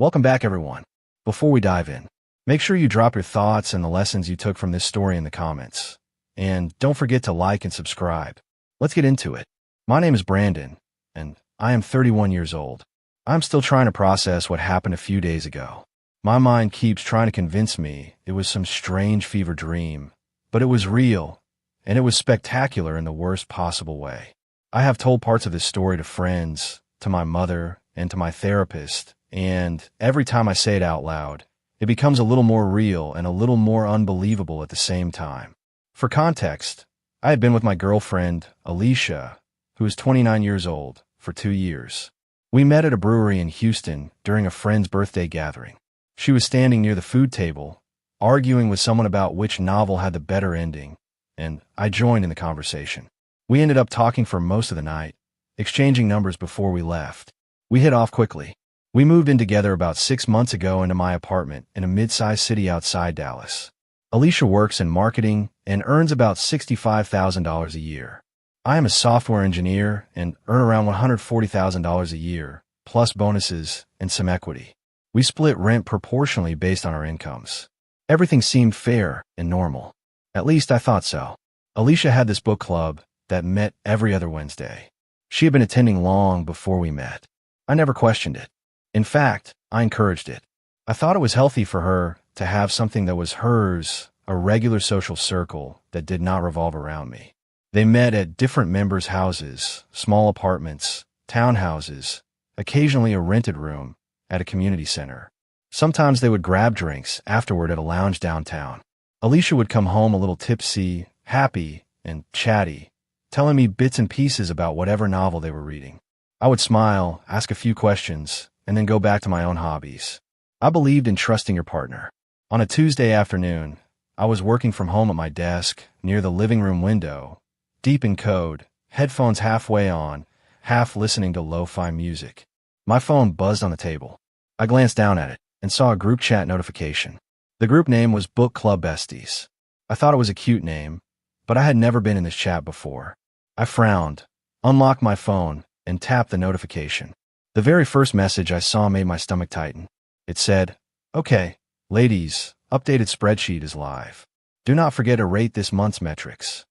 Welcome back, everyone. Before we dive in, make sure you drop your thoughts and the lessons you took from this story in the comments. And don't forget to like and subscribe. Let's get into it. My name is Brandon, and I am 31 years old. I'm still trying to process what happened a few days ago. My mind keeps trying to convince me it was some strange fever dream, but it was real, and it was spectacular in the worst possible way. I have told parts of this story to friends, to my mother, and to my therapist, and every time I say it out loud, it becomes a little more real and a little more unbelievable at the same time. For context, I had been with my girlfriend, Alicia, who is 29 years old, for 2 years. We met at a brewery in Houston during a friend's birthday gathering. She was standing near the food table, arguing with someone about which novel had the better ending, and I joined in the conversation. We ended up talking for most of the night, exchanging numbers before we left. We hit off quickly. We moved in together about 6 months ago into my apartment in a mid-sized city outside Dallas. Alicia works in marketing and earns about $65,000 a year. I am a software engineer and earn around $140,000 a year, plus bonuses and some equity. We split rent proportionally based on our incomes. Everything seemed fair and normal. At least I thought so. Alicia had this book club that met every other Wednesday. She had been attending long before we met. I never questioned it. In fact, I encouraged it. I thought it was healthy for her to have something that was hers, a regular social circle that did not revolve around me. They met at different members' houses, small apartments, townhouses, occasionally a rented room at a community center. Sometimes they would grab drinks afterward at a lounge downtown. Alicia would come home a little tipsy, happy, and chatty, telling me bits and pieces about whatever novel they were reading. I would smile, ask a few questions, and then go back to my own hobbies. I believed in trusting your partner. On a Tuesday afternoon, I was working from home at my desk, near the living room window, deep in code, headphones halfway on, half listening to lo-fi music. My phone buzzed on the table. I glanced down at it and saw a group chat notification. The group name was Book Club Besties. I thought it was a cute name, but I had never been in this chat before. I frowned, unlocked my phone, and tapped the notification. The very first message I saw made my stomach tighten. It said, "Okay, ladies, updated spreadsheet is live. Do not forget to rate this month's metrics."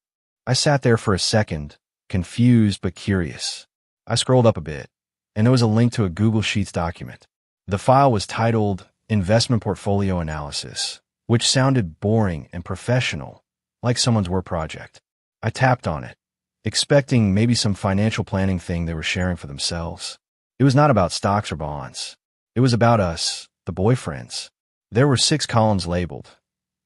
I sat there for a second, confused but curious. I scrolled up a bit, and there was a link to a Google Sheets document. The file was titled Investment Portfolio Analysis, which sounded boring and professional, like someone's work project. I tapped on it, expecting maybe some financial planning thing they were sharing for themselves. It was not about stocks or bonds. It was about us, the boyfriends. There were 6 columns labeled: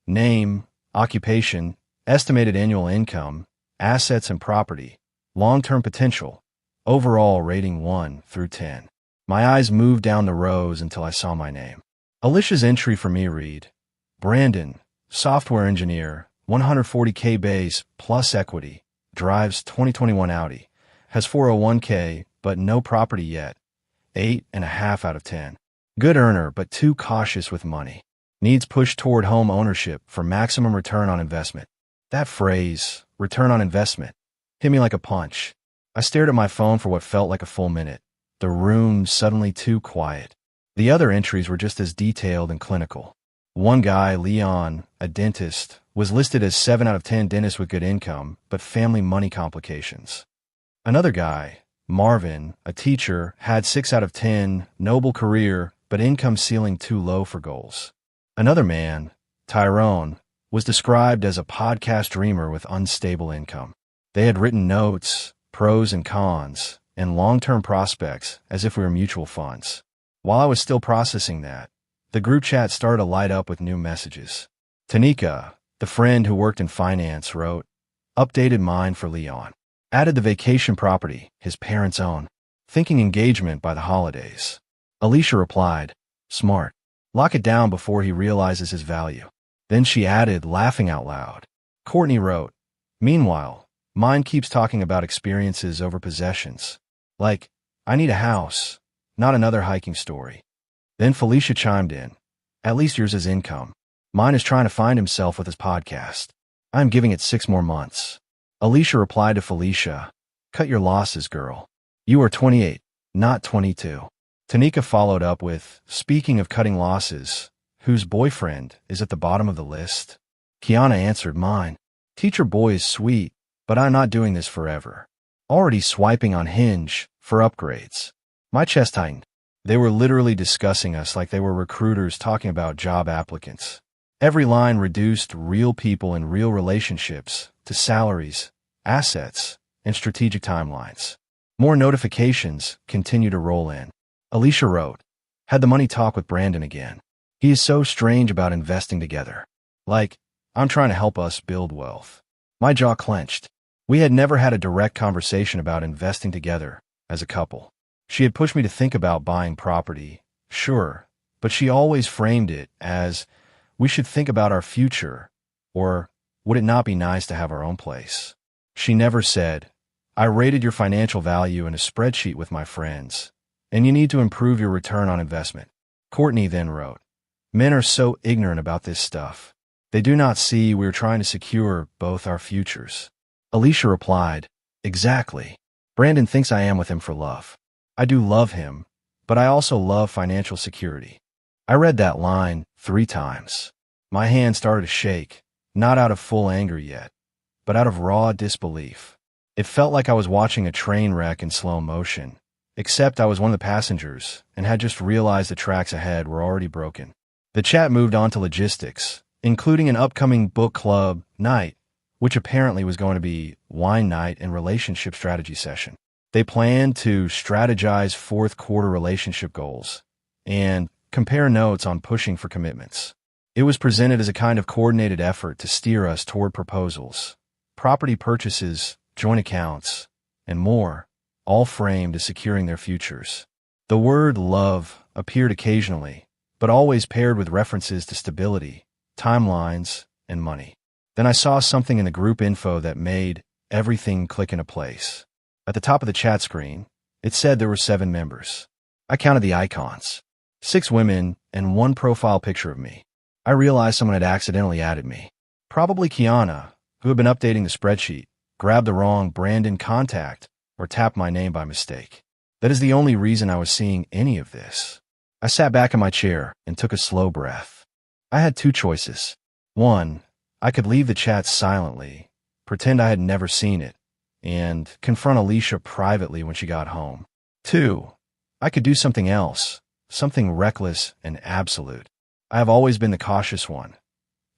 name, occupation, estimated annual income, assets and property, long-term potential, overall rating 1 through 10. My eyes moved down the rows until I saw my name. Alicia's entry for me read, Brandon, software engineer, 140K base plus equity, drives 2021 Audi, has 401K but no property yet, 8.5 out of 10. Good earner but too cautious with money. Needs push toward home ownership for maximum return on investment. That phrase, return on investment, hit me like a punch. I stared at my phone for what felt like a full minute. The room suddenly too quiet. The other entries were just as detailed and clinical. One guy, Leon, a dentist, was listed as 7 out of 10 dentist with good income, but family money complications. Another guy, Marvin, a teacher, had 6 out of 10, noble career, but income ceiling too low for goals. Another man, Tyrone, was described as a podcast dreamer with unstable income. They had written notes, pros and cons, and long-term prospects as if we were mutual funds. While I was still processing that, the group chat started to light up with new messages. Tanika, the friend who worked in finance, wrote, "Updated mine for Leon. Added the vacation property, his parents' own. Thinking engagement by the holidays." Alicia replied, "Smart. Lock it down before he realizes his value." Then she added, laughing out loud. Courtney wrote, "Meanwhile, mine keeps talking about experiences over possessions. Like, I need a house, not another hiking story." Then Felicia chimed in, "At least yours is income. Mine is trying to find himself with his podcast. I'm giving it 6 more months." Alicia replied to Felicia, "Cut your losses, girl. You are 28, not 22. Tanika followed up with, speaking of cutting losses, whose boyfriend is at the bottom of the list? Kiana answered, mine. Teacher boy is sweet, but I'm not doing this forever. Already swiping on Hinge for upgrades. My chest tightened. They were literally discussing us like they were recruiters talking about job applicants. Every line reduced real people and real relationships to salaries, assets, and strategic timelines. More notifications continue to roll in. Alicia wrote, had the money talk with Brandon again. He is so strange about investing together. Like, I'm trying to help us build wealth. My jaw clenched. We had never had a direct conversation about investing together as a couple. She had pushed me to think about buying property, sure, but she always framed it as, we should think about our future, or would it not be nice to have our own place? She never said, I rated your financial value in a spreadsheet with my friends, and you need to improve your return on investment. Courtney then wrote, men are so ignorant about this stuff. They do not see we're trying to secure both our futures. Alicia replied, exactly. Brandon thinks I am with him for love. I do love him, but I also love financial security. I read that line 3 times. My hand started to shake, not out of full anger yet, but out of raw disbelief. It felt like I was watching a train wreck in slow motion, except I was one of the passengers and had just realized the tracks ahead were already broken. The chat moved on to logistics, including an upcoming book club night, which apparently was going to be wine night and relationship strategy session. They planned to strategize fourth quarter relationship goals and compare notes on pushing for commitments. It was presented as a kind of coordinated effort to steer us toward proposals, property purchases, joint accounts, and more, all framed as securing their futures. The word love appeared occasionally, but always paired with references to stability, timelines, and money. Then I saw something in the group info that made everything click into place. At the top of the chat screen, it said there were 7 members. I counted the icons. 6 women and 1 profile picture of me. I realized someone had accidentally added me. Probably Kiana, who had been updating the spreadsheet, grabbed the wrong Brandon contact or tapped my name by mistake. That is the only reason I was seeing any of this. I sat back in my chair and took a slow breath. I had 2 choices. 1, I could leave the chat silently, pretend I had never seen it, and confront Alicia privately when she got home. 2, I could do something else, something reckless and absolute. I have always been the cautious one.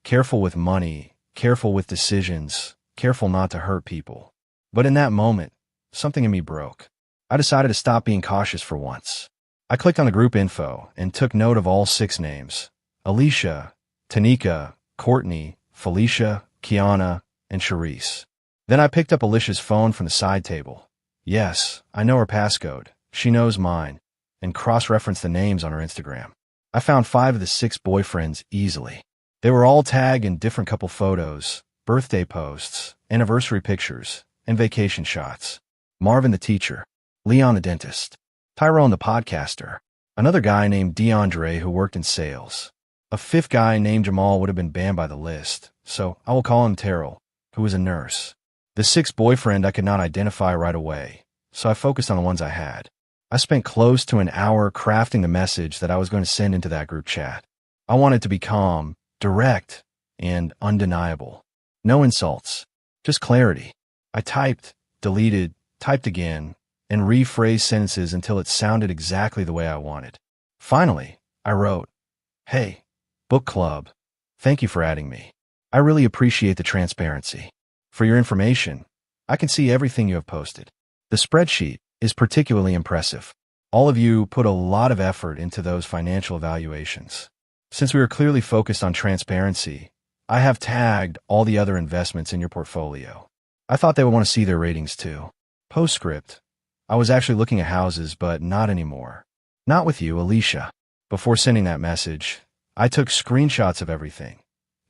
Careful with money, careful with decisions, careful not to hurt people. But in that moment, something in me broke. I decided to stop being cautious for once. I clicked on the group info and took note of all 6 names: Alicia, Tanika, Courtney, Felicia, Kiana, and Charisse. Then I picked up Alicia's phone from the side table. Yes, I know her passcode. She knows mine, and cross-referenced the names on her Instagram. I found 5 of the 6 boyfriends easily. They were all tagged in different couple photos, birthday posts, anniversary pictures, and vacation shots. Marvin the teacher, Leon the dentist, Tyrone the podcaster, another guy named DeAndre who worked in sales. A 5th guy named Jamal would have been banned by the list, so I will call him Terrell, who was a nurse. The 6th boyfriend I could not identify right away, so I focused on the ones I had. I spent close to an hour crafting the message that I was going to send into that group chat. I wanted to be calm, direct, and undeniable. No insults, just clarity. I typed, deleted, typed again, and rephrased sentences until it sounded exactly the way I wanted. Finally, I wrote, "Hey, book club, thank you for adding me. I really appreciate the transparency. For your information, I can see everything you have posted. The spreadsheet is particularly impressive. All of you put a lot of effort into those financial evaluations. Since we are clearly focused on transparency, I have tagged all the other investments in your portfolio. I thought they would want to see their ratings too." Postscript: I was actually looking at houses, but not anymore. Not with you, Alicia. Before sending that message, I took screenshots of everything.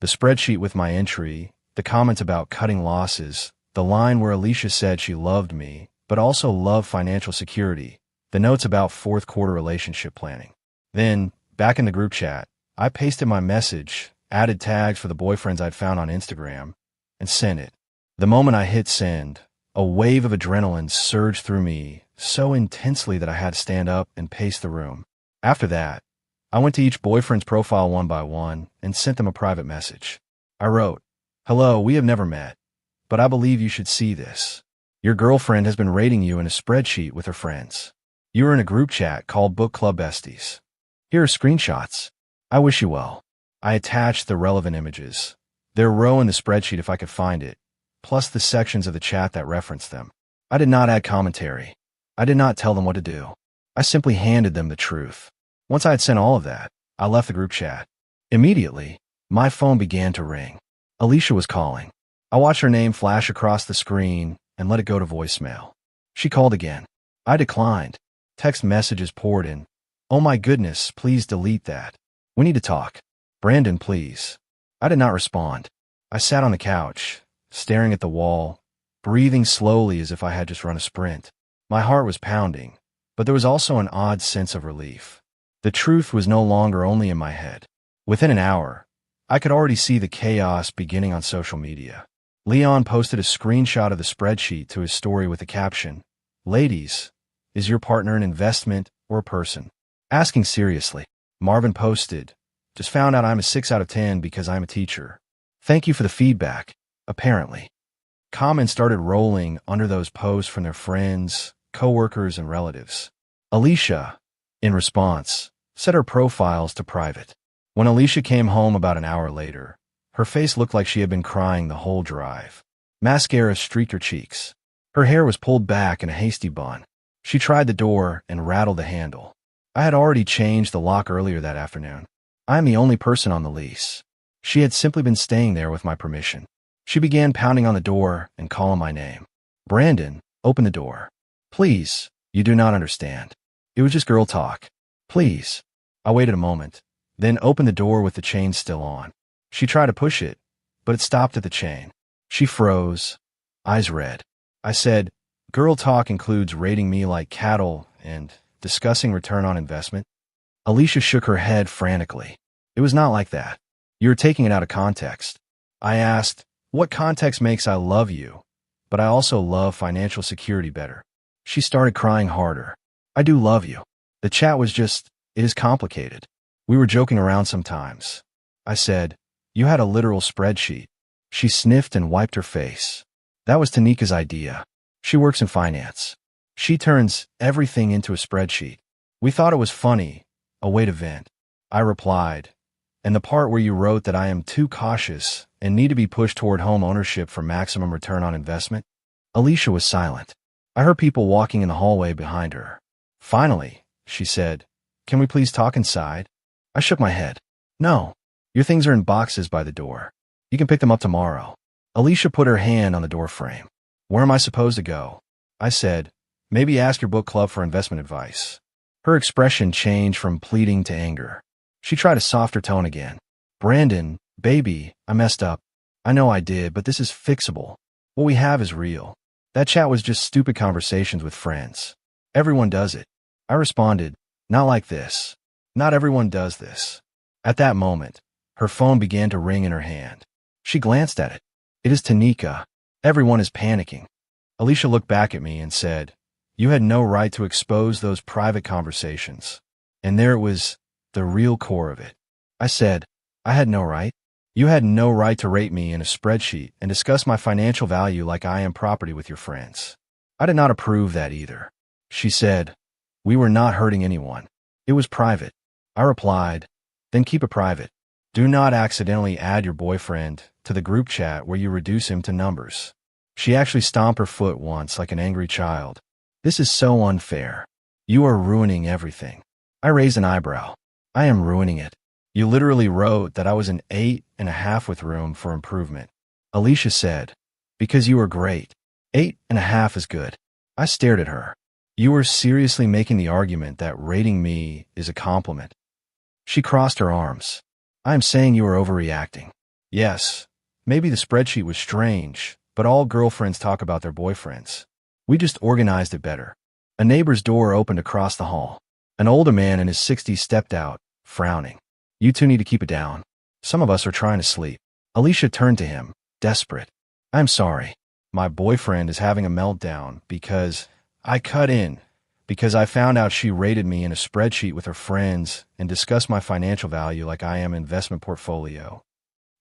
The spreadsheet with my entry, the comments about cutting losses, the line where Alicia said she loved me, but also loved financial security, the notes about fourth quarter relationship planning. Then, back in the group chat, I pasted my message, added tags for the boyfriends I'd found on Instagram, and sent it. The moment I hit send, a wave of adrenaline surged through me so intensely that I had to stand up and pace the room. After that, I went to each boyfriend's profile one by one and sent them a private message. I wrote, "Hello, we have never met, but I believe you should see this. Your girlfriend has been rating you in a spreadsheet with her friends. You are in a group chat called Book Club Besties. Here are screenshots. I wish you well." I attached the relevant images, their row in the spreadsheet if I could find it, plus the sections of the chat that referenced them. I did not add commentary. I did not tell them what to do. I simply handed them the truth. Once I had sent all of that, I left the group chat. Immediately, my phone began to ring. Alicia was calling. I watched her name flash across the screen and let it go to voicemail. She called again. I declined. Text messages poured in. "Oh my goodness, please delete that. We need to talk. Brandon, please." I did not respond. I sat on the couch, staring at the wall, breathing slowly as if I had just run a sprint. My heart was pounding, but there was also an odd sense of relief. The truth was no longer only in my head. Within an hour, I could already see the chaos beginning on social media. Leon posted a screenshot of the spreadsheet to his story with the caption, "Ladies, is your partner an investment or a person?" Asking seriously. Marvin posted, "Just found out I'm a 6 out of 10 because I'm a teacher. Thank you for the feedback," apparently. Comments started rolling under those posts from their friends, coworkers, and relatives. Alicia, in response, set her profiles to private. When Alicia came home about an hour later, her face looked like she had been crying the whole drive. Mascara streaked her cheeks. Her hair was pulled back in a hasty bun. She tried the door and rattled the handle. I had already changed the lock earlier that afternoon. I am the only person on the lease. She had simply been staying there with my permission. She began pounding on the door and calling my name. "Brandon, open the door. Please, you do not understand. It was just girl talk. Please." I waited a moment, then opened the door with the chain still on. She tried to push it, but it stopped at the chain. She froze, eyes red. I said, "Girl talk includes rating me like cattle and discussing return on investment." Alicia shook her head frantically. "It was not like that. You were taking it out of context." I asked, "What context makes I love you, but I also love financial security better?" She started crying harder. "I do love you. The chat was just, it is complicated. We were joking around sometimes." I said, "You had a literal spreadsheet." She sniffed and wiped her face. "That was Tanika's idea. She works in finance. She turns everything into a spreadsheet. We thought it was funny, a way to vent." I replied, "And the part where you wrote that I am too cautious and need to be pushed toward home ownership for maximum return on investment?" Alicia was silent. I heard people walking in the hallway behind her. Finally, she said, "Can we please talk inside?" I shook my head. "No, your things are in boxes by the door. You can pick them up tomorrow." Alicia put her hand on the door frame. "Where am I supposed to go?" I said, "Maybe ask your book club for investment advice." Her expression changed from pleading to anger. She tried a softer tone again. "Brandon, baby, I messed up. I know I did, but this is fixable. What we have is real. That chat was just stupid conversations with friends. Everyone does it." I responded, "Not like this. Not everyone does this." At that moment, her phone began to ring in her hand. She glanced at it. "It is Tanika. Everyone is panicking." Alicia looked back at me and said, "You had no right to expose those private conversations." And there it was, the real core of it. I said, "I had no right. You had no right to rate me in a spreadsheet and discuss my financial value like I am property with your friends." I did not approve that either. She said, "We were not hurting anyone. It was private." I replied, "Then keep it private. Do not accidentally add your boyfriend to the group chat where you reduce him to numbers." She actually stomped her foot once like an angry child. "This is so unfair. You are ruining everything." I raised an eyebrow. "I am ruining it. You literally wrote that I was an 8.5 with room for improvement." Alicia said, "Because you are great. 8.5 is good." I stared at her. "You are seriously making the argument that rating me is a compliment?" She crossed her arms. "I am saying you are overreacting. Yes, maybe the spreadsheet was strange, but all girlfriends talk about their boyfriends. We just organized it better." A neighbor's door opened across the hall. An older man in his 60s stepped out, frowning. "You two need to keep it down. Some of us are trying to sleep." Alicia turned to him, desperate. "I'm sorry. My boyfriend is having a meltdown because I cut in because I found out she rated me in a spreadsheet with her friends and discussed my financial value like I am an investment portfolio.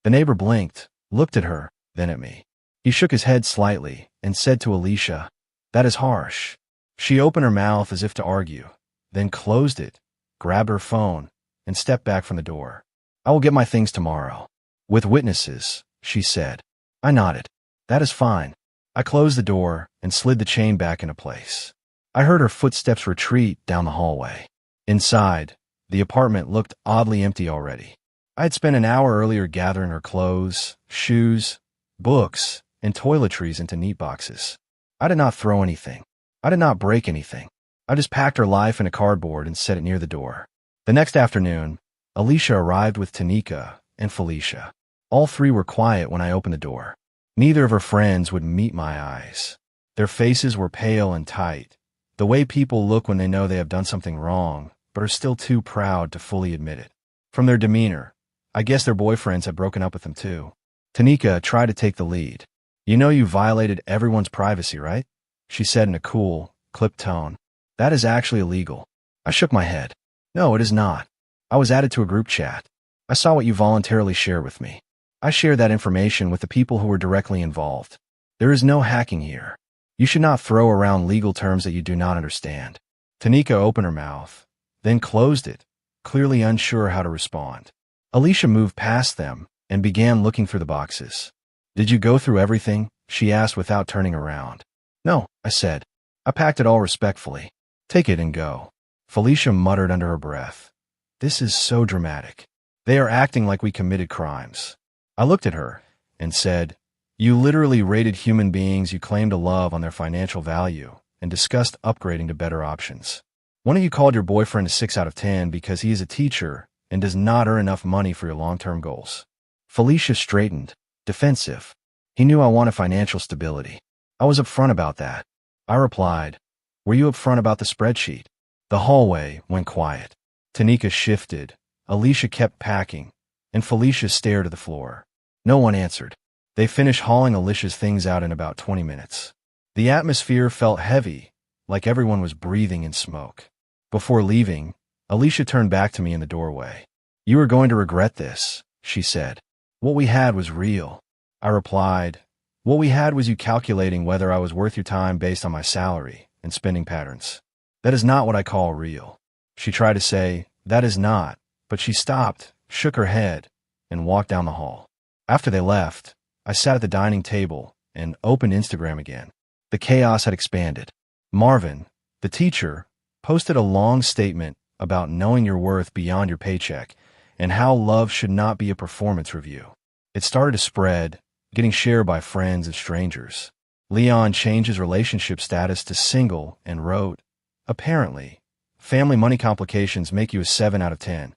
The neighbor blinked, looked at her, then at me. He shook his head slightly and said to Alicia, "That is harsh." She opened her mouth as if to argue, then closed it, grabbed her phone, and stepped back from the door. "I will get my things tomorrow. With witnesses," she said. I nodded. "That is fine." I closed the door and slid the chain back into place. I heard her footsteps retreat down the hallway. Inside, the apartment looked oddly empty already. I had spent an hour earlier gathering her clothes, shoes, books, and toiletries into neat boxes. I did not throw anything. I did not break anything. I just packed her life in a cardboard and set it near the door. The next afternoon, Alicia arrived with Tanika and Felicia. All three were quiet when I opened the door. Neither of her friends would meet my eyes. Their faces were pale and tight, the way people look when they know they have done something wrong, but are still too proud to fully admit it. From their demeanor, I guess their boyfriends had broken up with them too. Tanika tried to take the lead. "You know you violated everyone's privacy, right?" she said in a cool, clipped tone. "That is actually illegal." I shook my head. "No, it is not. I was added to a group chat. I saw what you voluntarily shared with me. I shared that information with the people who were directly involved. There is no hacking here. You should not throw around legal terms that you do not understand." Tanika opened her mouth, then closed it, clearly unsure how to respond. Alicia moved past them and began looking through the boxes. "Did you go through everything?" she asked without turning around. "No," I said. "I packed it all respectfully. Take it and go." Felicia muttered under her breath. "This is so dramatic. They are acting like we committed crimes." I looked at her and said, "You literally rated human beings you claim to love on their financial value and discussed upgrading to better options. One of you called your boyfriend a 6 out of 10 because he is a teacher and does not earn enough money for your long-term goals." Felicia straightened, defensive. "He knew I wanted financial stability. I was upfront about that." I replied, "Were you upfront about the spreadsheet?" The hallway went quiet. Tanika shifted, Alicia kept packing, and Felicia stared at the floor. No one answered. They finished hauling Alicia's things out in about 20 minutes. The atmosphere felt heavy, like everyone was breathing in smoke. Before leaving, Alicia turned back to me in the doorway. "You are going to regret this," she said. "What we had was real." I replied, "What we had was you calculating whether I was worth your time based on my salary and spending patterns. That is not what I call real." She tried to say, "That is not," but she stopped, shook her head, and walked down the hall. After they left, I sat at the dining table and opened Instagram again. The chaos had expanded. Marvin, the teacher, posted a long statement about knowing your worth beyond your paycheck and how love should not be a performance review. It started to spread, getting shared by friends and strangers. Leon changed his relationship status to single and wrote, "Apparently, family money complications make you a 7 out of 10.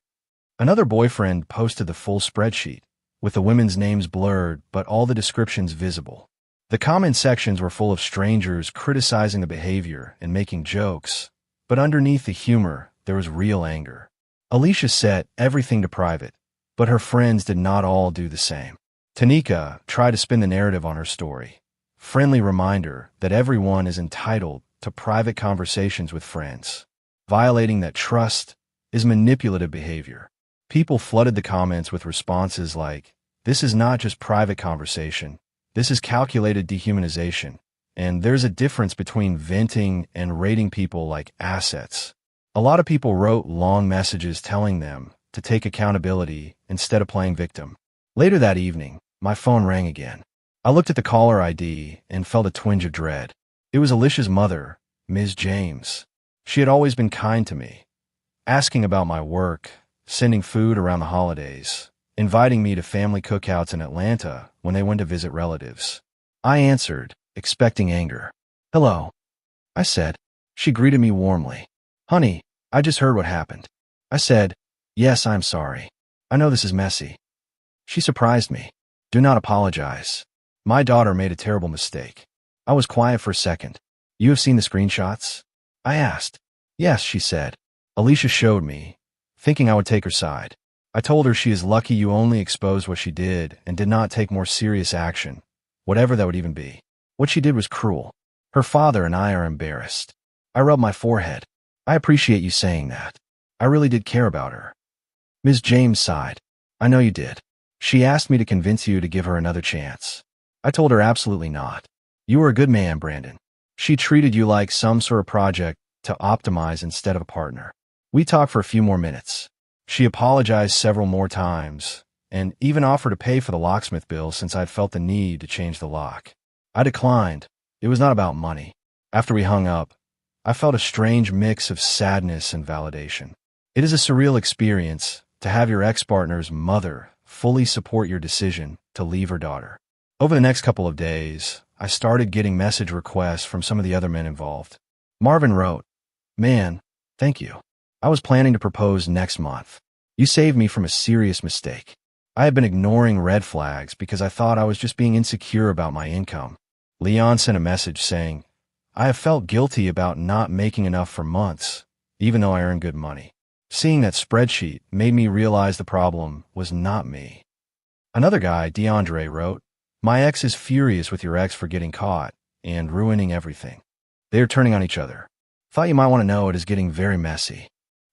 Another boyfriend posted the full spreadsheet, with the women's names blurred but all the descriptions visible. The comment sections were full of strangers criticizing the behavior and making jokes, but underneath the humor, there was real anger. Alicia set everything to private, but her friends did not all do the same. Tanika tried to spin the narrative on her story. Friendly reminder that everyone is entitled to private conversations with friends. Violating that trust is manipulative behavior. People flooded the comments with responses like, "This is not just private conversation. This is calculated dehumanization. And there's a difference between venting and rating people like assets." A lot of people wrote long messages telling them to take accountability instead of playing victim. Later that evening, my phone rang again. I looked at the caller ID and felt a twinge of dread. It was Alicia's mother, Ms. James. She had always been kind to me, asking about my work, sending food around the holidays, inviting me to family cookouts in Atlanta when they went to visit relatives. I answered, expecting anger. "Hello," I said. She greeted me warmly. "Honey, I just heard what happened." I said, "Yes, I'm sorry. I know this is messy." She surprised me. "Do not apologize. My daughter made a terrible mistake." I was quiet for a second. "You have seen the screenshots?" I asked. "Yes," she said. Alicia showed me, thinking I would take her side. I told her she is lucky you only exposed what she did and did not take more serious action, whatever that would even be. What she did was cruel. Her father and I are embarrassed. I rubbed my forehead. I appreciate you saying that. I really did care about her. Ms. James sighed. I know you did. She asked me to convince you to give her another chance. I told her absolutely not. You were a good man, Brandon. She treated you like some sort of project to optimize instead of a partner. We talked for a few more minutes. She apologized several more times, and even offered to pay for the locksmith bill since I'd felt the need to change the lock. I declined. It was not about money. After we hung up, I felt a strange mix of sadness and validation. It is a surreal experience to have your ex-partner's mother fully support your decision to leave her daughter. Over the next couple of days, I started getting message requests from some of the other men involved. Marvin wrote, "Man, thank you. I was planning to propose next month. You saved me from a serious mistake. I had been ignoring red flags because I thought I was just being insecure about my income." Leon sent a message saying, "I have felt guilty about not making enough for months, even though I earn good money. Seeing that spreadsheet made me realize the problem was not me." Another guy, DeAndre, wrote, "My ex is furious with your ex for getting caught and ruining everything. They are turning on each other. Thought you might want to know it is getting very messy.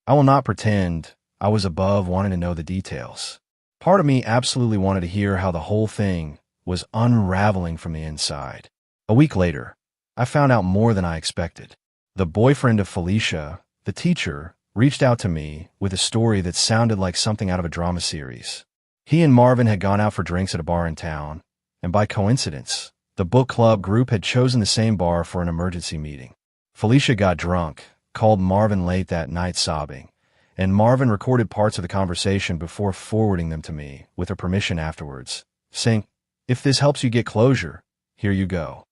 I will not pretend I was above wanting to know the details. Part of me absolutely wanted to hear how the whole thing was unraveling from the inside." A week later, I found out more than I expected. The boyfriend of Felicia, the teacher, reached out to me with a story that sounded like something out of a drama series. He and Marvin had gone out for drinks at a bar in town, and by coincidence, the book club group had chosen the same bar for an emergency meeting. Felicia got drunk, called Marvin late that night sobbing, and Marvin recorded parts of the conversation before forwarding them to me with her permission afterwards, saying, "If this helps you get closure, here you go."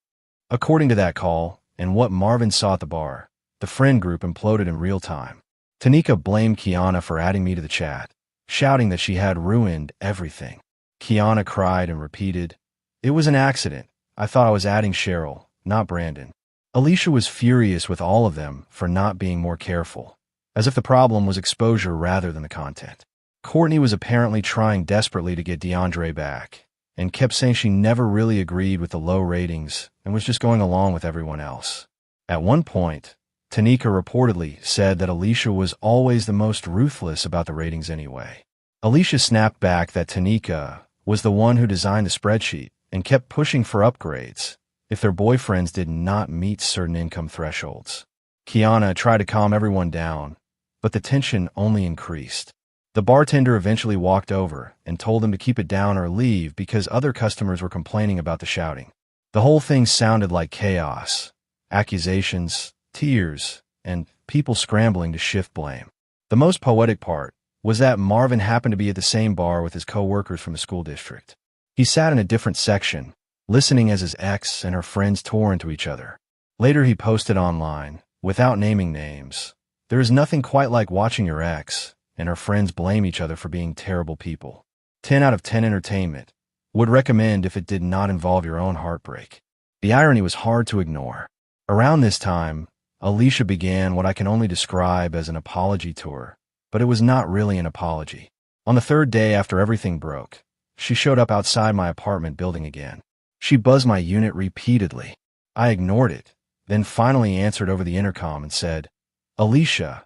According to that call and what Marvin saw at the bar, the friend group imploded in real time. Tanika blamed Kiana for adding me to the chat, shouting that she had ruined everything. Kiana cried and repeated, "It was an accident. I thought I was adding Cheryl, not Brandon." Alicia was furious with all of them for not being more careful, as if the problem was exposure rather than the content. Courtney was apparently trying desperately to get DeAndre back, and kept saying she never really agreed with the low ratings and was just going along with everyone else. At one point, Tanika reportedly said that Alicia was always the most ruthless about the ratings anyway. Alicia snapped back that Tanika was the one who designed the spreadsheet and kept pushing for upgrades if their boyfriends did not meet certain income thresholds. Kiana tried to calm everyone down, but the tension only increased. The bartender eventually walked over and told them to keep it down or leave because other customers were complaining about the shouting. The whole thing sounded like chaos, accusations, tears, and people scrambling to shift blame. The most poetic part was that Marvin happened to be at the same bar with his co-workers from the school district. He sat in a different section, listening as his ex and her friends tore into each other. Later he posted online, without naming names, "There is nothing quite like watching your ex and her friends blame each other for being terrible people. 10 out of 10 entertainment. Would recommend if it did not involve your own heartbreak." The irony was hard to ignore. Around this time, Alicia began what I can only describe as an apology tour, but it was not really an apology. On the third day after everything broke, she showed up outside my apartment building again. She buzzed my unit repeatedly. I ignored it, then finally answered over the intercom and said, "Alicia,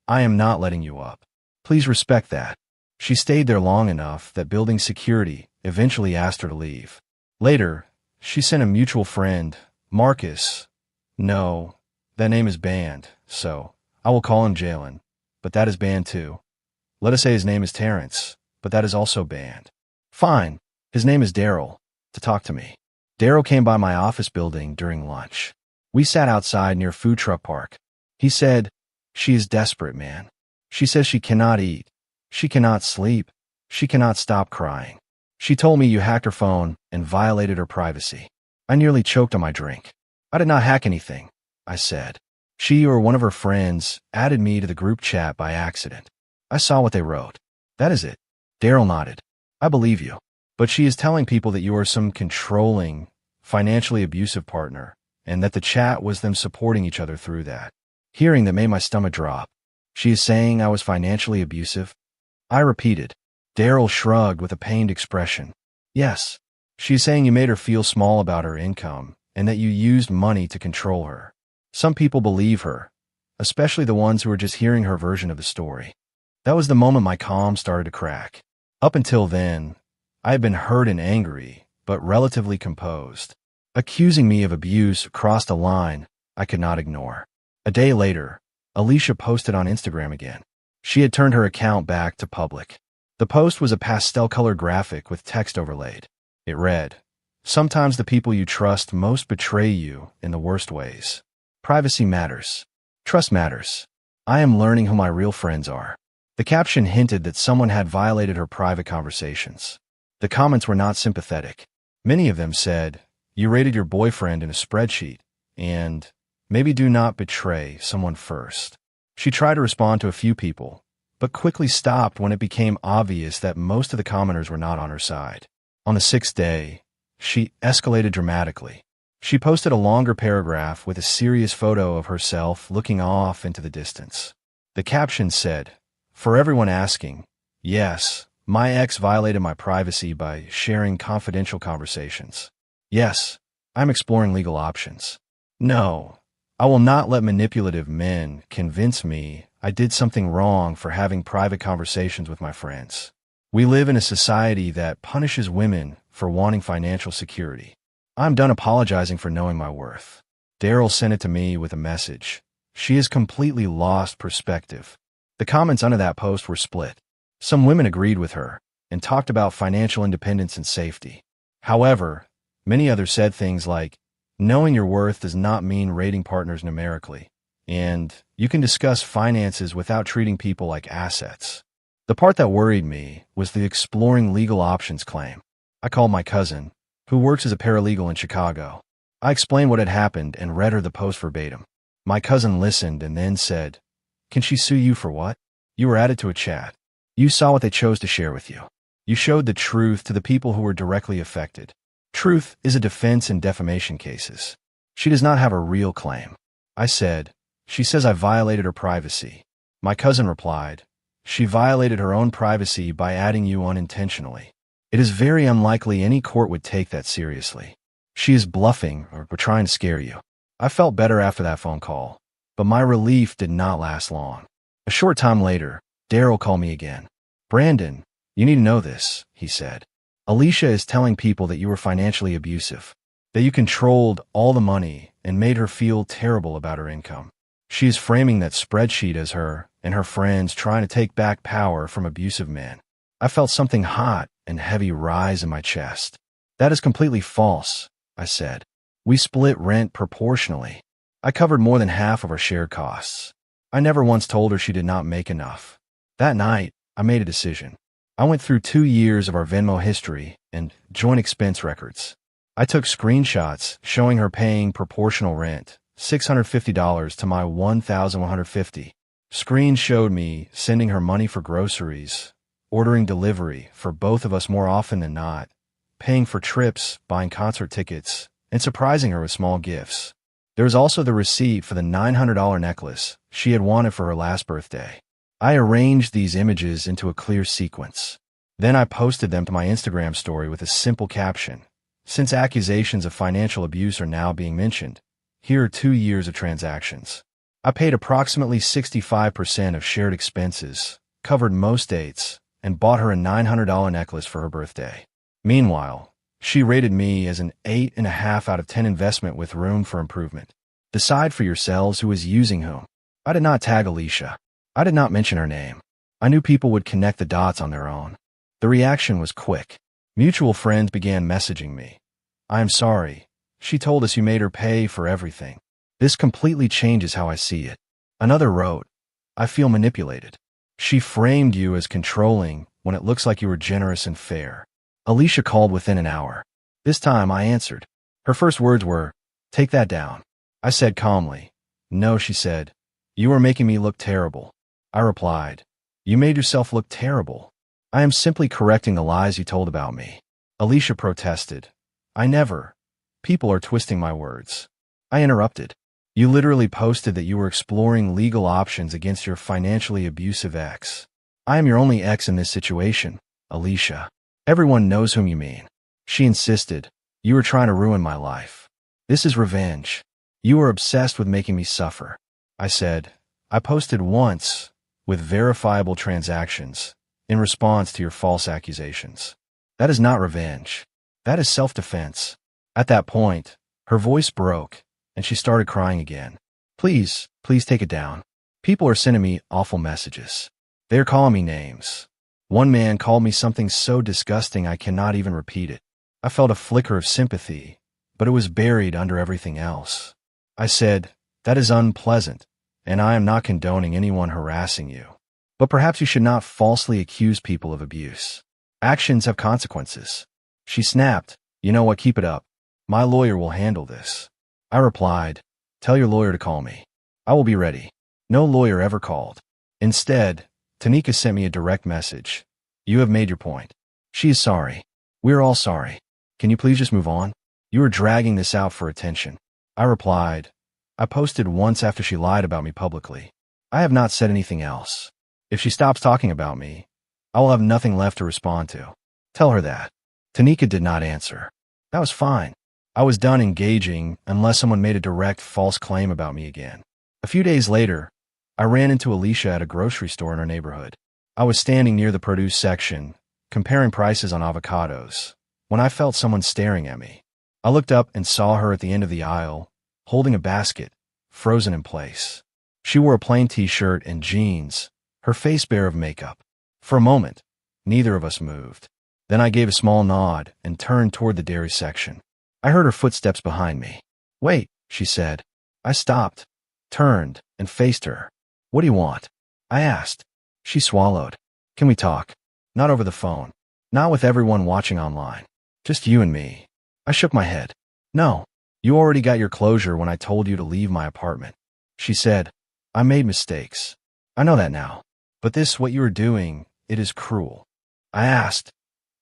I am not letting you up. Please respect that." She stayed there long enough that building security eventually asked her to leave. Later, she sent a mutual friend, Marcus. No, that name is banned, so I will call him Jalen, but that is banned too. Let us say his name is Terrence, but that is also banned. Fine, his name is Daryl, to talk to me. Daryl came by my office building during lunch. We sat outside near Food Truck Park. He said, "She is desperate, man. She says she cannot eat. She cannot sleep. She cannot stop crying. She told me you hacked her phone and violated her privacy." I nearly choked on my drink. "I did not hack anything," I said. "She or one of her friends added me to the group chat by accident. I saw what they wrote." "That is it." Daryl nodded. "I believe you. But she is telling people that you are some controlling, financially abusive partner, and that the chat was them supporting each other through that." Hearing that made my stomach drop. "She is saying I was financially abusive?" I repeated. Daryl shrugged with a pained expression. "Yes. She is saying you made her feel small about her income, and that you used money to control her." Some people believe her, especially the ones who are just hearing her version of the story. That was the moment my calm started to crack. Up until then, I had been hurt and angry, but relatively composed. Accusing me of abuse crossed a line I could not ignore. A day later, Alicia posted on Instagram again. She had turned her account back to public. The post was a pastel-colored graphic with text overlaid. It read, "Sometimes the people you trust most betray you in the worst ways. Privacy matters. Trust matters. I am learning who my real friends are." The caption hinted that someone had violated her private conversations. The comments were not sympathetic. Many of them said, "You rated your boyfriend in a spreadsheet," and "Maybe do not betray someone first." She tried to respond to a few people, but quickly stopped when it became obvious that most of the commenters were not on her side. On the sixth day, she escalated dramatically. She posted a longer paragraph with a serious photo of herself looking off into the distance. The caption said, "For everyone asking, yes, my ex violated my privacy by sharing confidential conversations. Yes, I'm exploring legal options. No, I will not let manipulative men convince me I did something wrong for having private conversations with my friends. We live in a society that punishes women for wanting financial security. I'm done apologizing for knowing my worth." Daryl sent it to me with a message. "She has completely lost perspective." The comments under that post were split. Some women agreed with her and talked about financial independence and safety. However, many others said things like, "Knowing your worth does not mean rating partners numerically, and you can discuss finances without treating people like assets." The part that worried me was the exploring legal options claim. I called my cousin, who works as a paralegal in Chicago. I explained what had happened and read her the post verbatim. My cousin listened and then said, "Can she sue you for what? You were added to a chat. You saw what they chose to share with you. You showed the truth to the people who were directly affected. Truth is a defense in defamation cases. She does not have a real claim." I said, "She says I violated her privacy." My cousin replied, "She violated her own privacy by adding you unintentionally. It is very unlikely any court would take that seriously. She is bluffing or trying to scare you." I felt better after that phone call, but my relief did not last long. A short time later, Daryl called me again. "Brandon, you need to know this," he said. "Alicia is telling people that you were financially abusive, that you controlled all the money and made her feel terrible about her income. She is framing that spreadsheet as her and her friends trying to take back power from abusive men." I felt something hot and heavy rise in my chest. "That is completely false," I said. "We split rent proportionally. I covered more than half of our shared costs. I never once told her she did not make enough." That night, I made a decision. I went through 2 years of our Venmo history and joint expense records. I took screenshots showing her paying proportional rent, $650 to my $1,150. Screens showed me sending her money for groceries, ordering delivery for both of us more often than not, paying for trips, buying concert tickets, and surprising her with small gifts. There was also the receipt for the $900 necklace she had wanted for her last birthday. I arranged these images into a clear sequence. Then I posted them to my Instagram story with a simple caption. "Since accusations of financial abuse are now being mentioned, here are 2 years of transactions. I paid approximately 65% of shared expenses, covered most dates, and bought her a $900 necklace for her birthday." Meanwhile, she rated me as an 8.5 out of 10 investment with room for improvement. Decide for yourselves who is using whom. I did not tag Alicia. I did not mention her name. I knew people would connect the dots on their own. The reaction was quick. Mutual friends began messaging me. "I am sorry. She told us you made her pay for everything. This completely changes how I see it." Another wrote, "I feel manipulated. She framed you as controlling when it looks like you were generous and fair." Alicia called within an hour. This time I answered. Her first words were, "Take that down." I said calmly, "No," she said. "You are making me look terrible." I replied, "You made yourself look terrible. I am simply correcting the lies you told about me." Alicia protested. "I never. People are twisting my words." I interrupted. "You literally posted that you were exploring legal options against your financially abusive ex. I am your only ex in this situation, Alicia. Everyone knows whom you mean." She insisted, "You were trying to ruin my life. This is revenge. You are obsessed with making me suffer. I said, I posted once with verifiable transactions in response to your false accusations. That is not revenge. That is self-defense. At that point, her voice broke and she started crying again. Please take it down. People are sending me awful messages. They're calling me names. One man called me something so disgusting I cannot even repeat it. I felt a flicker of sympathy, but it was buried under everything else. I said, that is unpleasant, and I am not condoning anyone harassing you. But perhaps you should not falsely accuse people of abuse. Actions have consequences. She snapped, you know what, keep it up. My lawyer will handle this. I replied, tell your lawyer to call me. I will be ready. No lawyer ever called. Instead, Tanika sent me a direct message. You have made your point. She is sorry. We are all sorry. Can you please just move on? You are dragging this out for attention. I replied, I posted once after she lied about me publicly. I have not said anything else. If she stops talking about me, I will have nothing left to respond to. Tell her that. Tanika did not answer. That was fine. I was done engaging unless someone made a direct false claim about me again. A few days later, I ran into Alicia at a grocery store in our neighborhood. I was standing near the produce section, comparing prices on avocados, when I felt someone staring at me. I looked up and saw her at the end of the aisle, holding a basket, frozen in place. She wore a plain t-shirt and jeans, her face bare of makeup. For a moment, neither of us moved. Then I gave a small nod and turned toward the dairy section. I heard her footsteps behind me. Wait, she said. I stopped, turned, and faced her. What do you want? I asked. She swallowed. Can we talk? Not over the phone. Not with everyone watching online. Just you and me. I shook my head. No, you already got your closure when I told you to leave my apartment. She said, I made mistakes. I know that now. But what you are doing, it is cruel. I asked,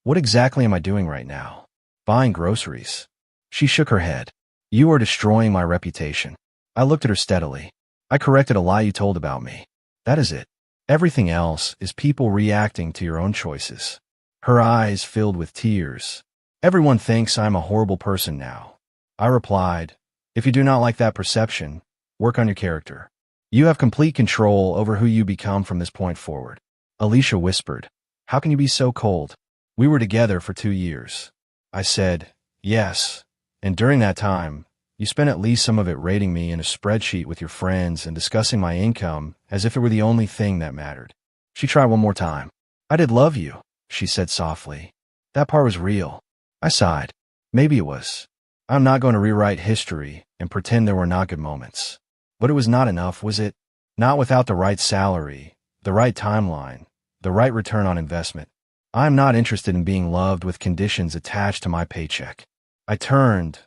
what exactly am I doing right now? Buying groceries. She shook her head. You are destroying my reputation. I looked at her steadily. I corrected a lie you told about me. That is it. Everything else is people reacting to your own choices. Her eyes filled with tears. Everyone thinks I'm a horrible person now. I replied, if you do not like that perception, work on your character. You have complete control over who you become from this point forward. Alicia whispered, how can you be so cold? We were together for 2 years. I said, yes. And during that time, you spent at least some of it rating me in a spreadsheet with your friends and discussing my income as if it were the only thing that mattered. She tried one more time. I did love you, she said softly. That part was real. I sighed. Maybe it was. I'm not going to rewrite history and pretend there were not good moments. But it was not enough, was it? Not without the right salary, the right timeline, the right return on investment. I'm not interested in being loved with conditions attached to my paycheck. I turned,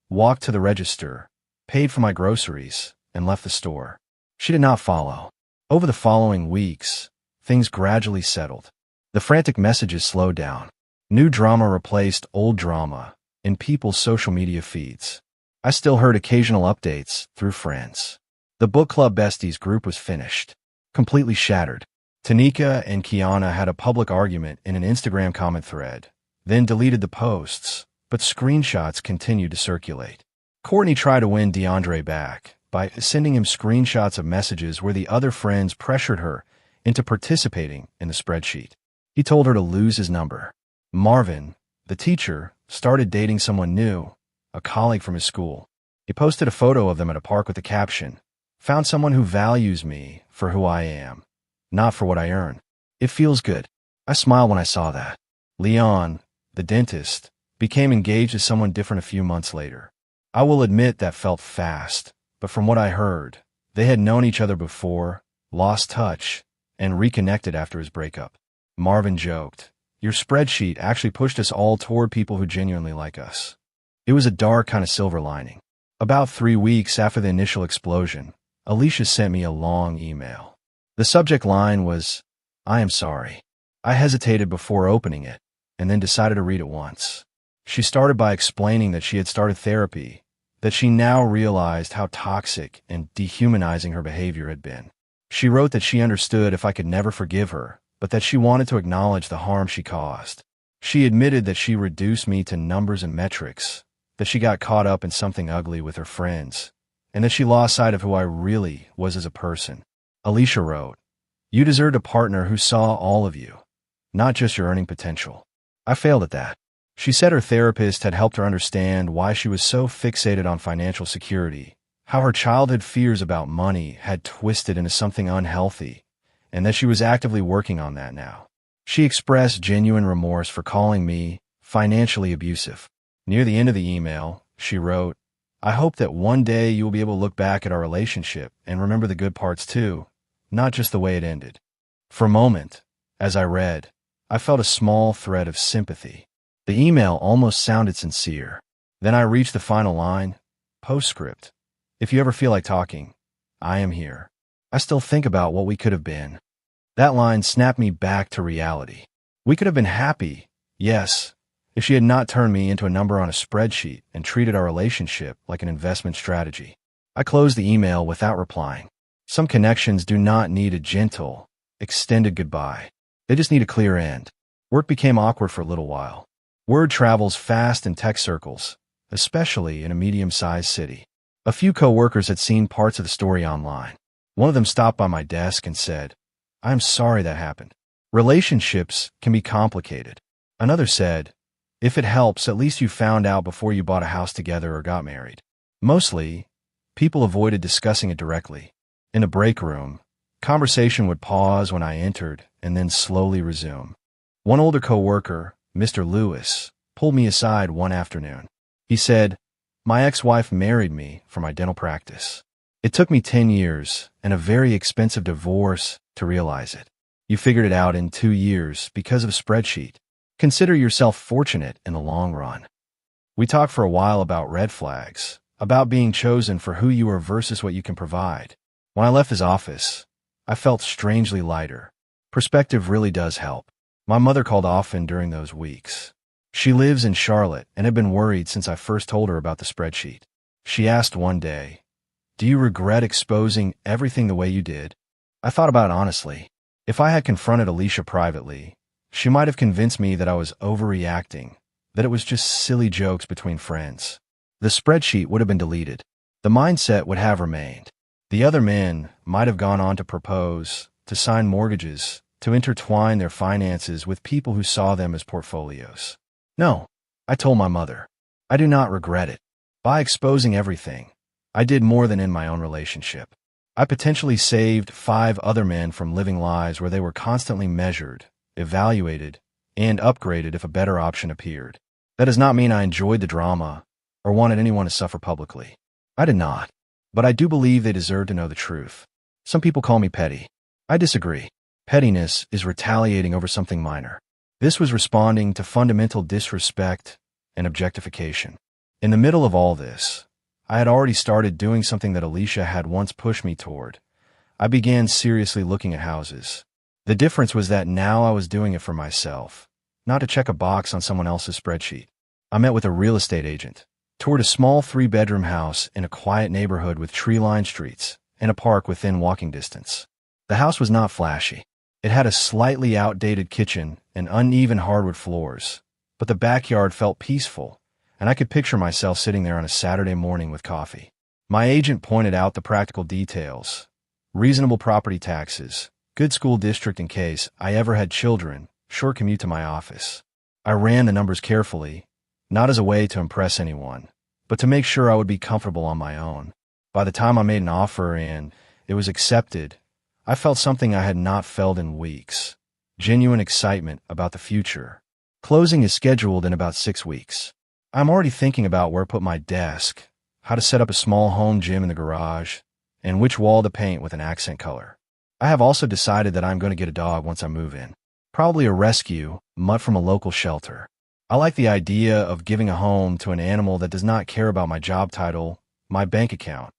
walked to the register, paid for my groceries, and left the store. She did not follow. Over the following weeks, things gradually settled. The frantic messages slowed down. New drama replaced old drama in people's social media feeds. I still heard occasional updates through friends. The book club besties group was finished, completely shattered. Tanika and Kiana had a public argument in an Instagram comment thread, then deleted the posts, but screenshots continued to circulate. Courtney tried to win DeAndre back by sending him screenshots of messages where the other friends pressured her into participating in the spreadsheet. He told her to lose his number. Marvin, the teacher, started dating someone new, a colleague from his school. He posted a photo of them at a park with the caption, "Found someone who values me for who I am, not for what I earn. It feels good." I smiled when I saw that. Leon, the dentist, became engaged to someone different a few months later. I will admit that felt fast, but from what I heard, they had known each other before, lost touch, and reconnected after his breakup. Marvin joked, "Your spreadsheet actually pushed us all toward people who genuinely like us." It was a dark kind of silver lining. About 3 weeks after the initial explosion, Alicia sent me a long email. The subject line was, "I am sorry." I hesitated before opening it, and then decided to read it once. She started by explaining that she had started therapy, that she now realized how toxic and dehumanizing her behavior had been. She wrote that she understood if I could never forgive her, but that she wanted to acknowledge the harm she caused. She admitted that she reduced me to numbers and metrics, that she got caught up in something ugly with her friends, and that she lost sight of who I really was as a person. Alicia wrote, "You deserved a partner who saw all of you, not just your earning potential." I failed at that. She said her therapist had helped her understand why she was so fixated on financial security, how her childhood fears about money had twisted into something unhealthy, and that she was actively working on that now. She expressed genuine remorse for calling me financially abusive. Near the end of the email, she wrote, "I hope that one day you will be able to look back at our relationship and remember the good parts too, not just the way it ended." For a moment, as I read, I felt a small thread of sympathy. The email almost sounded sincere. Then I reached the final line, postscript. "If you ever feel like talking, I am here. I still think about what we could have been." That line snapped me back to reality. We could have been happy, yes, if she had not turned me into a number on a spreadsheet and treated our relationship like an investment strategy. I closed the email without replying. Some connections do not need a gentle, extended goodbye. They just need a clear end. Work became awkward for a little while. Word travels fast in tech circles, especially in a medium-sized city. A few coworkers had seen parts of the story online. One of them stopped by my desk and said, "I'm sorry that happened. Relationships can be complicated." Another said, "If it helps, at least you found out before you bought a house together or got married." Mostly, people avoided discussing it directly. In the break room, conversation would pause when I entered and then slowly resume. One older coworker, Mr. Lewis, pulled me aside one afternoon. He said, "My ex-wife married me for my dental practice. It took me 10 years and a very expensive divorce to realize it. You figured it out in 2 years because of a spreadsheet. Consider yourself fortunate in the long run." We talked for a while about red flags, about being chosen for who you are versus what you can provide. When I left his office, I felt strangely lighter. Perspective really does help. My mother called often during those weeks. She lives in Charlotte and had been worried since I first told her about the spreadsheet. She asked one day, "Do you regret exposing everything the way you did?" I thought about it honestly. If I had confronted Alicia privately, she might have convinced me that I was overreacting, that it was just silly jokes between friends. The spreadsheet would have been deleted. The mindset would have remained. The other men might have gone on to propose, to sign mortgages, to intertwine their finances with people who saw them as portfolios. No, I told my mother, I do not regret it. By exposing everything, I did more than in my own relationship. I potentially saved 5 other men from living lives where they were constantly measured, evaluated, and upgraded if a better option appeared. That does not mean I enjoyed the drama or wanted anyone to suffer publicly. I did not. But I do believe they deserve to know the truth. Some people call me petty. I disagree. Pettiness is retaliating over something minor. This was responding to fundamental disrespect and objectification. In the middle of all this, I had already started doing something that Alicia had once pushed me toward. I began seriously looking at houses. The difference was that now I was doing it for myself, not to check a box on someone else's spreadsheet. I met with a real estate agent, toured a small 3-bedroom house in a quiet neighborhood with tree-lined streets and a park within walking distance. The house was not flashy. It had a slightly outdated kitchen and uneven hardwood floors, but the backyard felt peaceful, and I could picture myself sitting there on a Saturday morning with coffee. My agent pointed out the practical details: reasonable property taxes, good school district in case I ever had children, short commute to my office. I ran the numbers carefully, not as a way to impress anyone, but to make sure I would be comfortable on my own. By the time I made an offer and it was accepted, I felt something I had not felt in weeks: genuine excitement about the future. Closing is scheduled in about 6 weeks. I'm already thinking about where to put my desk, how to set up a small home gym in the garage, and which wall to paint with an accent color. I have also decided that I'm going to get a dog once I move in. Probably a rescue, mutt from a local shelter. I like the idea of giving a home to an animal that does not care about my job title, my bank account,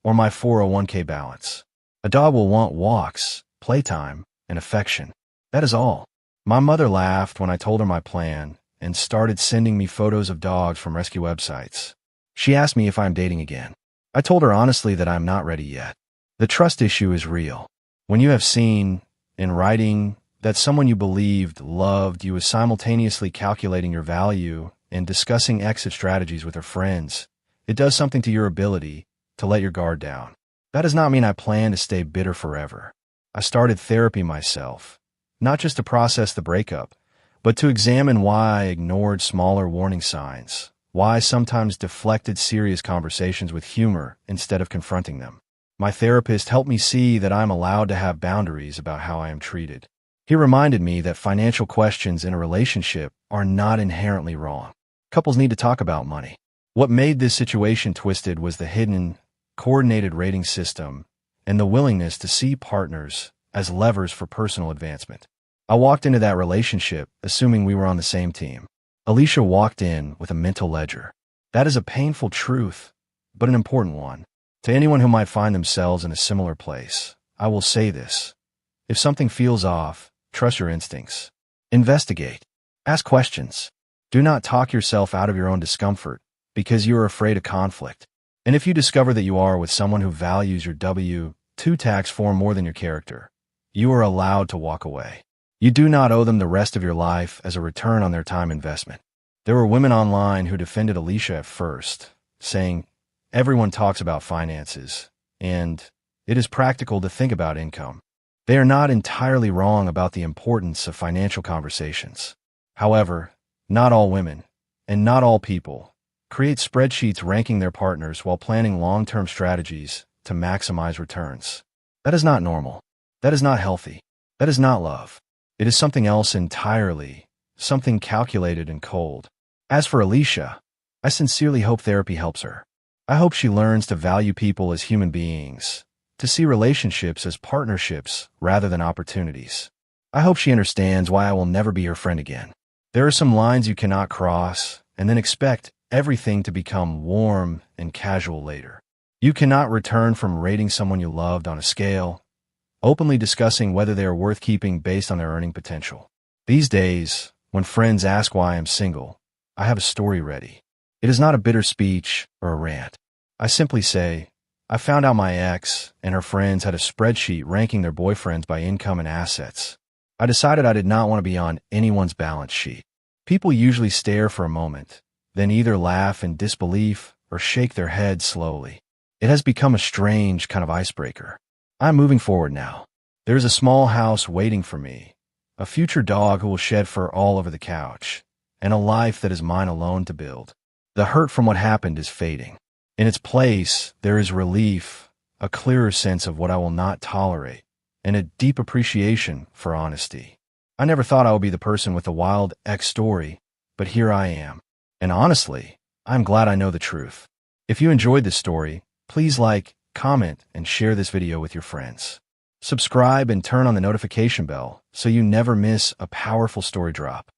or my 401k balance. A dog will want walks, playtime, and affection. That is all. My mother laughed when I told her my plan and started sending me photos of dogs from rescue websites. She asked me if I'm dating again. I told her honestly that I'm not ready yet. The trust issue is real. When you have seen, in writing, that someone you believed loved you is simultaneously calculating your value and discussing exit strategies with her friends, it does something to your ability to let your guard down. That does not mean I plan to stay bitter forever. I started therapy myself, not just to process the breakup, but to examine why I ignored smaller warning signs, why I sometimes deflected serious conversations with humor instead of confronting them. My therapist helped me see that I am allowed to have boundaries about how I am treated. He reminded me that financial questions in a relationship are not inherently wrong. Couples need to talk about money. What made this situation twisted was the hidden, coordinated rating system and the willingness to see partners as levers for personal advancement. I walked into that relationship assuming we were on the same team. Alicia walked in with a mental ledger. That is a painful truth, but an important one. To anyone who might find themselves in a similar place, I will say this. If something feels off, trust your instincts. Investigate. Ask questions. Do not talk yourself out of your own discomfort because you are afraid of conflict. And if you discover that you are with someone who values your W-2 tax form more than your character, you are allowed to walk away. You do not owe them the rest of your life as a return on their time investment. There were women online who defended Alicia at first, saying, everyone talks about finances, and it is practical to think about income. They are not entirely wrong about the importance of financial conversations. However, not all women, and not all people, create spreadsheets ranking their partners while planning long-term strategies to maximize returns. That is not normal. That is not healthy. That is not love. It is something else entirely, something calculated and cold. As for Alicia, I sincerely hope therapy helps her. I hope she learns to value people as human beings, to see relationships as partnerships rather than opportunities. I hope she understands why I will never be her friend again. There are some lines you cannot cross and then expect everything to become warm and casual later. You cannot return from rating someone you loved on a scale, openly discussing whether they are worth keeping based on their earning potential. These days, when friends ask why I am single, I have a story ready. It is not a bitter speech or a rant. I simply say, I found out my ex and her friends had a spreadsheet ranking their boyfriends by income and assets. I decided I did not want to be on anyone's balance sheet. People usually stare for a moment, then either laugh in disbelief or shake their heads slowly. It has become a strange kind of icebreaker. I'm moving forward now. There is a small house waiting for me, a future dog who will shed fur all over the couch, and a life that is mine alone to build. The hurt from what happened is fading. In its place, there is relief, a clearer sense of what I will not tolerate, and a deep appreciation for honesty. I never thought I would be the person with the wild ex story, but here I am. And honestly, I'm glad I know the truth. If you enjoyed this story, please like, comment, and share this video with your friends. Subscribe and turn on the notification bell so you never miss a powerful story drop.